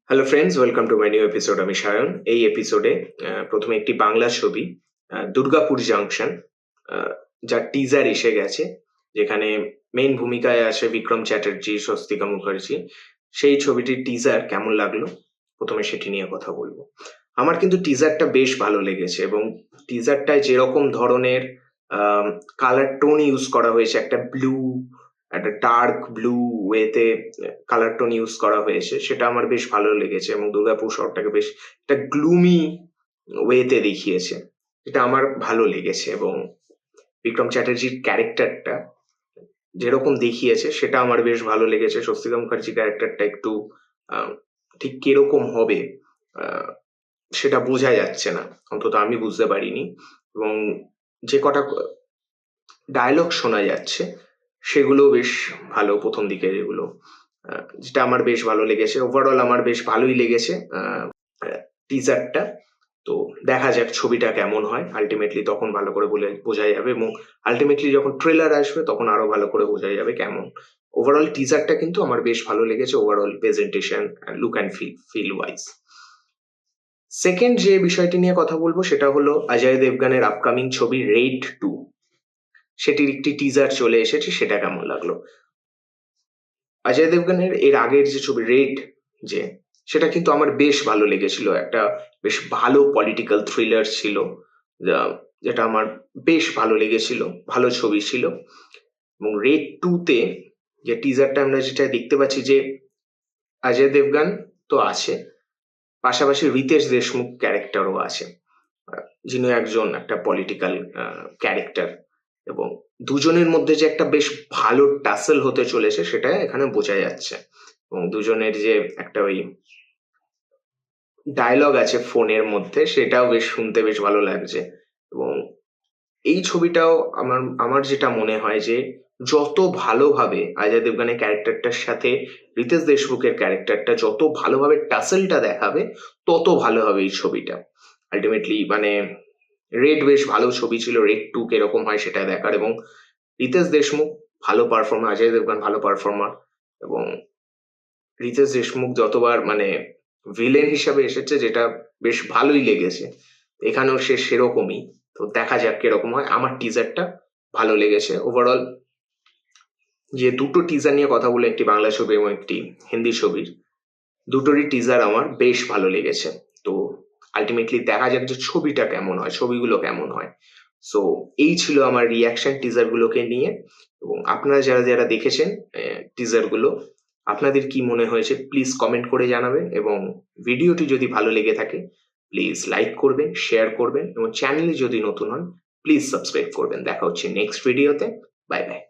Hello friends, welcome to my new episode. আমি সায়ন। এই এপিসোডে প্রথমে একটি বাংলা ছবি, দুর্গাপুর জাংশন, যার টিজার এসে গেছে, যেখানে মেইন ভূমিকায় আছে বিক্রম চ্যাটার্জি, স্বস্তিকা মুখার্জি। সেই ছবিটির টিজার কেমন লাগলো, প্রথমে সেটি নিয়ে কথা বলবো। আমার কিন্তু টিজারটা বেশ ভালো লেগেছে, এবং টিজারটায় যেরকম ধরনের কালার টোন ইউজ করা হয়েছে, একটা ব্লু, একটা ডার্ক ব্লু ওয়েতে কালার টোন ইউজ করা হয়েছে, সেটা আমার বেশ ভালো লেগেছে। এবং দুর্গাপুর শহরটাকে বেশ একটা গ্লুমি ওয়েতে দেখিয়েছে, এটা আমার ভালো লেগেছে। এবং বিক্রম চ্যাটার্জির ক্যারেক্টারটা যেরকম দেখিয়েছে সেটা আমার বেশ ভালো লেগেছে। স্বস্তিকা মুখার্জি ক্যারেক্টারটা একটু ঠিক কিরকম হবে সেটা বোঝা যাচ্ছে না, অন্তত আমি বুঝতে পারিনি। এবং যে কটা ডায়লগ শোনা যাচ্ছে সেগুলো বেশ ভালো, প্রথম দিকে যেগুলো, যেটা আমার বেশ ভালো লেগেছে। ওভারঅল আমার বেশ ভালোই লেগেছে টিজারটা। তো দেখা যাক ছবিটা কেমন হয়, আলটিমেটলি তখন ভালো করে বোঝা যাবে। এবং আলটিমেটলি যখন ট্রেলার আসবে তখন আরো ভালো করে বোঝা যাবে কেমন। ওভারঅল টিজারটা কিন্তু আমার বেশ ভালো লেগেছে, overall presentation, look and feel wise. Second যে বিষয়টি নিয়ে কথা বলবো সেটা হলো অজয় দেবগানের আপকামিং ছবি রেড 2, সেটির একটি টিজার চলে এসেছে, সেটা কেমন লাগলো। অজয় দেবগানের এর আগের যে ছবি রেড, যে সেটা কিন্তু আমার বেশ ভালো লেগেছিল, একটা বেশ ভালো পলিটিক্যাল থ্রিলার ছিল, যেটা আমার বেশ ভালো লেগেছিল, ভালো ছবি ছিল। এবং রেড 2 তে যে টিজারটা আমরা যেটা দেখতে পাচ্ছি, যে অজয় দেবগান তো আছে, পাশাপাশি রিতেশ দেশমুখ ক্যারেক্টারও আছে, যিনি একজন একটা পলিটিক্যাল ক্যারেক্টার। এবং দুজনের মধ্যে যে একটা বেশ ভালো টাসেল হতে চলেছে সেটা এখানে বোঝা যাচ্ছে। এবং দুজনের যে একটা ওই ডায়লগ আছে ফোনের মধ্যে, সেটাও বেশ শুনতে বেশ ভালো লাগছে। এবং এই ছবিটাও আমার আমার যেটা মনে হয় যে যত ভালোভাবে অজয় দেবগানের ক্যারেক্টারটার সাথে রিতেশ দেশমুখের ক্যারেক্টারটা যত ভালোভাবে টাসেলটা দেখাবে, তত ভালো হবে এই ছবিটা। আলটিমেটলি মানে রেড বেশ ভালো ছবি ছিল, রেড 2 কিরকম হয় সেটা দেখার। এবং রিতেশ দেশমুখ ভালো পারফর্মার, অজয় দেবগান ভালো পারফর্মার। এবং রিতেশ দেশমুখ যতবার মানে ভিলেন হিসাবে এসেছে, যেটা বেশ ভালোই লেগেছে, এখানেও সে সেরকমই। তো দেখা যাক কিরকম হয়। আমার টিজারটা ভালো লেগেছে ওভারঅল। যে দুটো টিজার নিয়ে কথা বলে, একটি বাংলা ছবি এবং একটি হিন্দি ছবির, দুটোরই টিজার আমার বেশ ভালো লেগেছে। তো আলটিমেটলি দেখা যাক যে ছবিটা কেমন হয়, ছবিগুলো কেমন হয়। সো এই ছিল আমার রিয়াকশন টিজার গুলোকে নিয়ে। এবং আপনারা যারা যারা দেখেছেন টিজার গুলো, আপনাদের কি মনে হয়েছে প্লিজ কমেন্ট করে জানাবেন। এবং ভিডিওটি যদি ভালো লেগে থাকে প্লিজ লাইক করবেন, শেয়ার করবেন, এবং চ্যানেলে যদি নতুন হন প্লিজ সাবস্ক্রাইব করবেন। দেখা হচ্ছে নেক্সট ভিডিওতে। Bye bye.